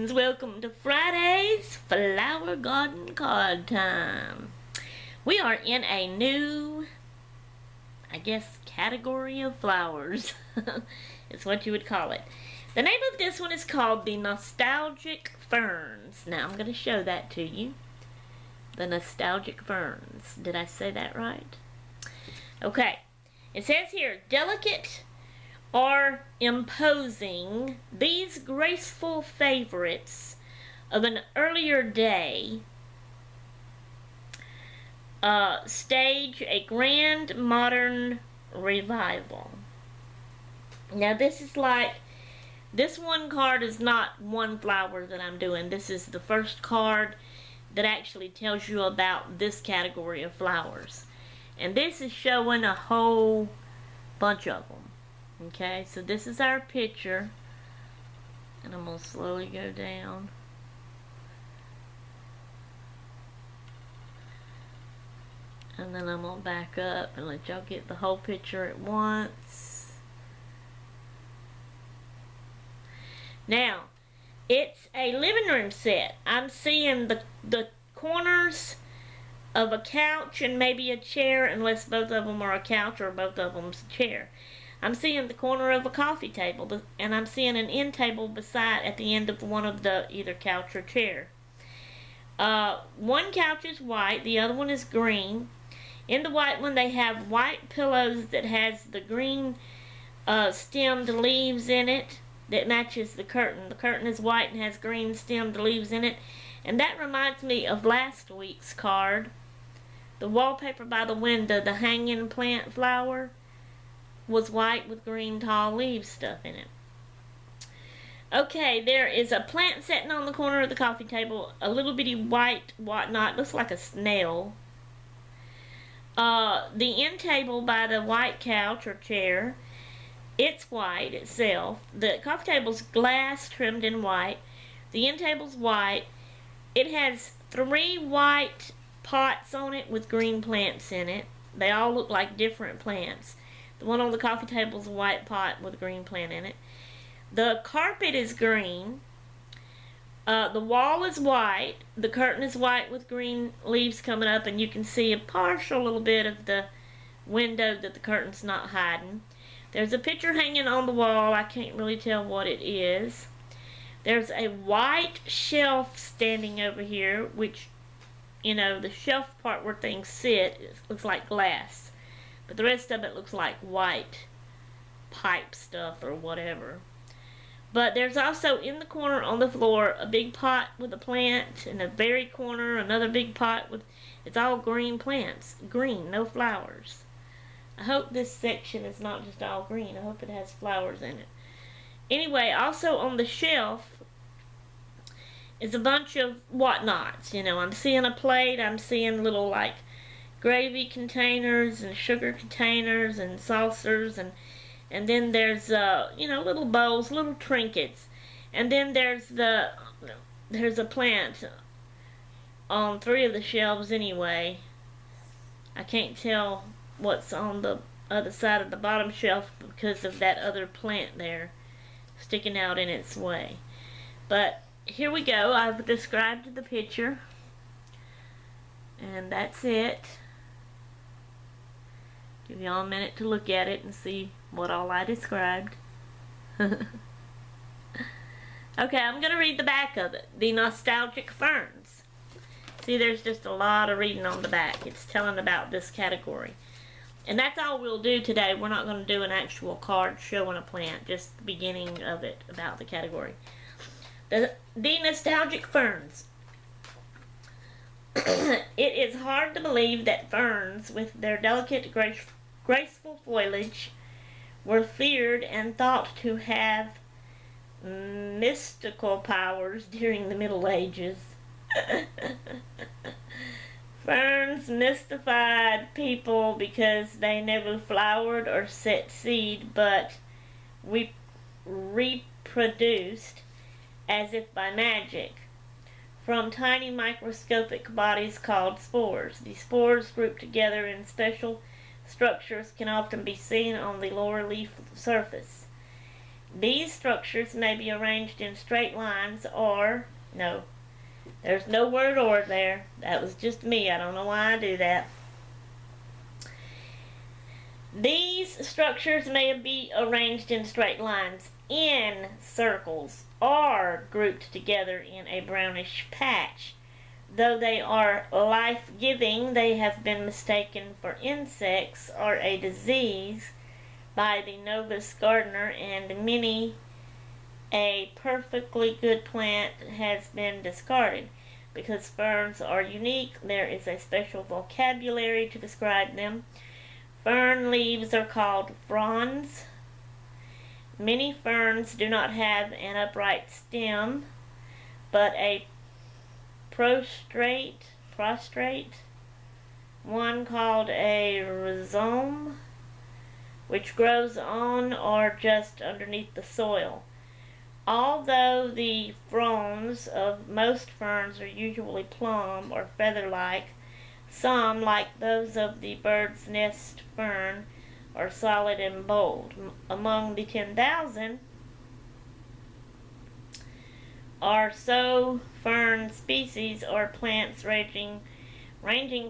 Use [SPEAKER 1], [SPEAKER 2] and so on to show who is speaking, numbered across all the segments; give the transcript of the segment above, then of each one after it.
[SPEAKER 1] friends, welcome to Friday's Flower Garden Card Time. We are in a new, category of flowers. It's what you would call it. The name of this one is called the Nostalgic Ferns. Now I'm going to show that to you. The Nostalgic Ferns. Did I say that right? Okay. It says here, delicate or imposing, these graceful favorites of an earlier day stage a grand modern revival. Now this one card is not one flower that I'm doing. This is the first card that actually tells you about this category of flowers. And this is showing a whole bunch of them. Okay, so this is our picture, and I'm going to slowly go down. And then I'm going to back up and let y'all get the whole picture at once. Now, it's a living room set. I'm seeing the corners of a couch and maybe a chair, unless both of them are a couch or both of them's a chair. I'm seeing the corner of a coffee table, and I'm seeing an end table beside at the end of one of the either couch or chair. One couch is white, the other one is green. In the white one they have white pillows that has the green stemmed leaves in it that matches the curtain. The curtain is white and has green stemmed leaves in it. And that reminds me of last week's card. The wallpaper by the window, the hanging plant flower, was white with green tall leaves stuff in it. Okay, there is a plant sitting on the corner of the coffee table, a little bitty white whatnot, looks like a snail. The end table by the white couch or chair, it's white itself. The coffee table's glass trimmed in white. The end table's white. It has 3 white pots on it with green plants in it. They all look like different plants. The one on the coffee table is a white pot with a green plant in it. The carpet is green. The wall is white. The curtain is white with green leaves coming up, and you can see a partial little bit of the window that the curtain's not hiding. There's a picture hanging on the wall. I can't really tell what it is. There's a white shelf standing over here, which, you know, the shelf part where things sit looks like glass. But the rest of it looks like white pipe stuff or whatever. But there's also in the corner on the floor a big pot with a plant. In the very corner another big pot with, it's all green plants. Green, no flowers. I hope this section is not just all green. I hope it has flowers in it. Anyway, also on the shelf is a bunch of whatnots. You know, I'm seeing a plate. I'm seeing little like gravy containers and sugar containers and saucers, and then there's you know, little bowls, little trinkets, and then there's a plant on 3 of the shelves anyway. I can't tell what's on the other side of the bottom shelf because of that other plant there sticking out in its way. But here we go. I've described the picture, and that's it. Give y'all a minute to look at it and see what all I described. Okay, I'm going to read the back of it. The Nostalgic Ferns. See, there's just a lot of reading on the back. It's telling about this category. And that's all we'll do today. We're not going to do an actual card showing a plant, just the beginning of it about the category. The Nostalgic Ferns. It is hard to believe that ferns, with their delicate, graceful foliage, were feared and thought to have mystical powers during the Middle Ages. Ferns mystified people because they never flowered or set seed, but reproduced as if by magic from tiny microscopic bodies called spores. These spores, grouped together in special structures, can often be seen on the lower leaf surface. These structures may be arranged in straight lines or, no, there's no word or there. That was just me. I don't know why I do that. These structures may be arranged in straight lines, in circles, or grouped together in a brownish patch. Though they are life-giving, they have been mistaken for insects or a disease by the novice gardener, and many a perfectly good plant has been discarded. Because ferns are unique, there is a special vocabulary to describe them. Fern leaves are called fronds. Many ferns do not have an upright stem, but a prostrate one called a rhizome, which grows on or just underneath the soil. Although the fronds of most ferns are usually plumb or feather-like, some, like those of the bird's nest fern, are solid and bold. Among the 10,000 or so fern species or plants ranging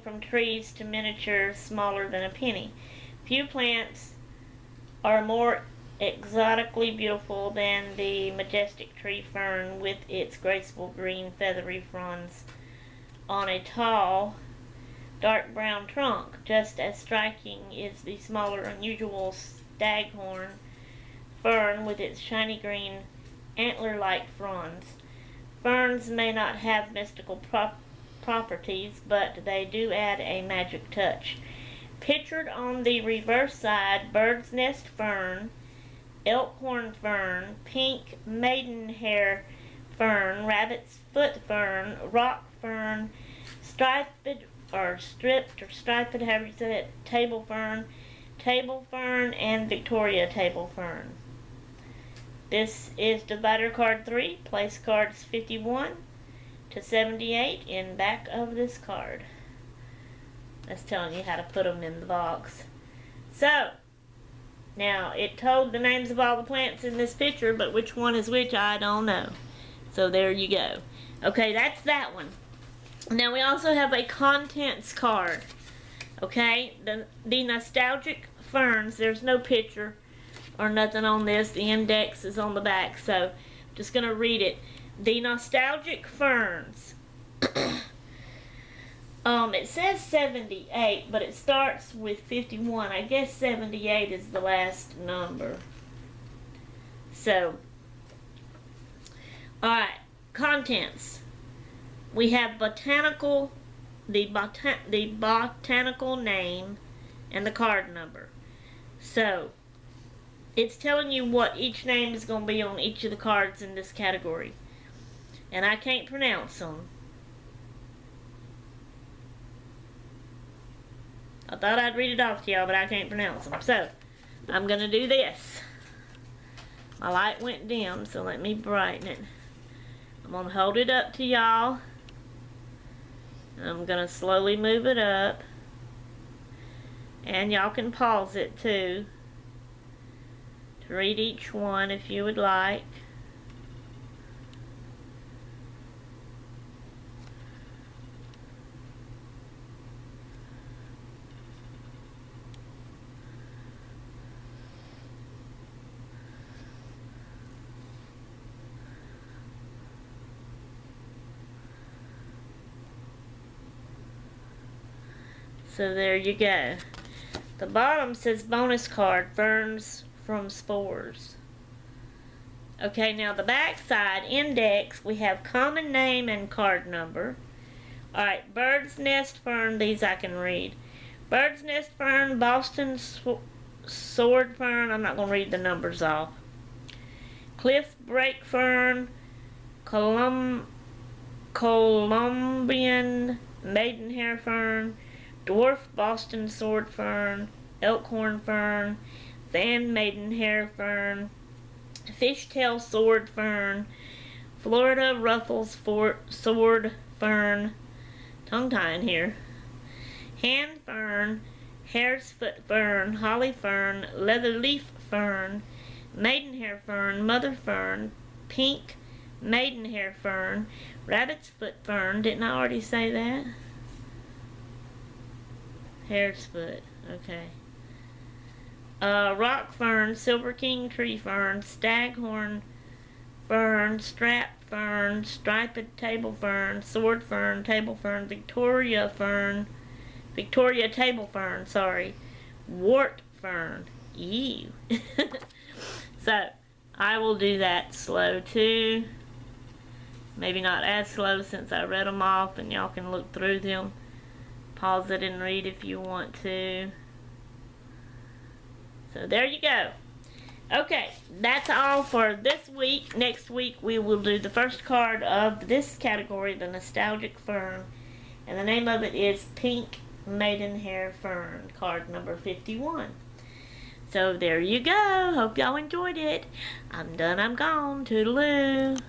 [SPEAKER 1] from trees to miniatures smaller than a penny. Few plants are more exotically beautiful than the majestic tree fern with its graceful green feathery fronds on a tall dark brown trunk. Just as striking is the smaller unusual staghorn fern with its shiny green antler-like fronds. Ferns may not have mystical properties, but they do add a magic touch. Pictured on the reverse side, bird's nest fern, elkhorn fern, pink maidenhair fern, rabbit's foot fern, rock fern, striped, however you say it, table fern, and Victoria table fern. This is divider card 3. Place cards 51 to 78 in back of this card. That's telling you how to put them in the box. So, now it told the names of all the plants in this picture, but which one is which I don't know. So there you go. Okay, that's that one. Now we also have a contents card. Okay, the nostalgic ferns, there's no picture or nothing on this. The index is on the back, so I'm just going to read it. The nostalgic ferns. It says 78, but it starts with 51. I guess 78 is the last number. So, alright, contents. We have the botanical name and the card number. So, it's telling you what each name is going to be on each of the cards in this category. And I can't pronounce them. I thought I'd read it off to y'all, but I can't pronounce them. So, I'm going to do this. My light went dim, so let me brighten it. I'm going to hold it up to y'all. I'm going to slowly move it up. And y'all can pause it too to read each one if you would like. So there you go. The bottom says bonus card, ferns from spores. Okay, now the back side, index, we have common name and card number. Alright, bird's nest fern, these I can read. Bird's nest fern, Boston sword fern, I'm not going to read the numbers off. Cliff break fern, Colombian maidenhair fern, dwarf Boston sword fern, elkhorn fern, fan maidenhair fern, fishtail sword fern, Florida ruffles sword fern, tongue tying here, hand fern, hare's foot fern, holly fern, leather leaf fern, maidenhair fern, mother fern, pink maidenhair fern, rabbit's foot fern. Didn't I already say that? Hare's foot. Okay. Rock fern, silver king tree fern, staghorn fern, strap fern, striped table fern, sword fern, table fern, Victoria table fern, sorry, wart fern. Ew. So, I will do that slow too. Maybe not as slow since I read them off and y'all can look through them. Pause it and read if you want to. So there you go. Okay, that's all for this week. Next week we will do the first card of this category, the nostalgic fern. And the name of it is Pink Maidenhair Fern, card number 51. So there you go. Hope y'all enjoyed it. I'm done. I'm gone. Toodaloo.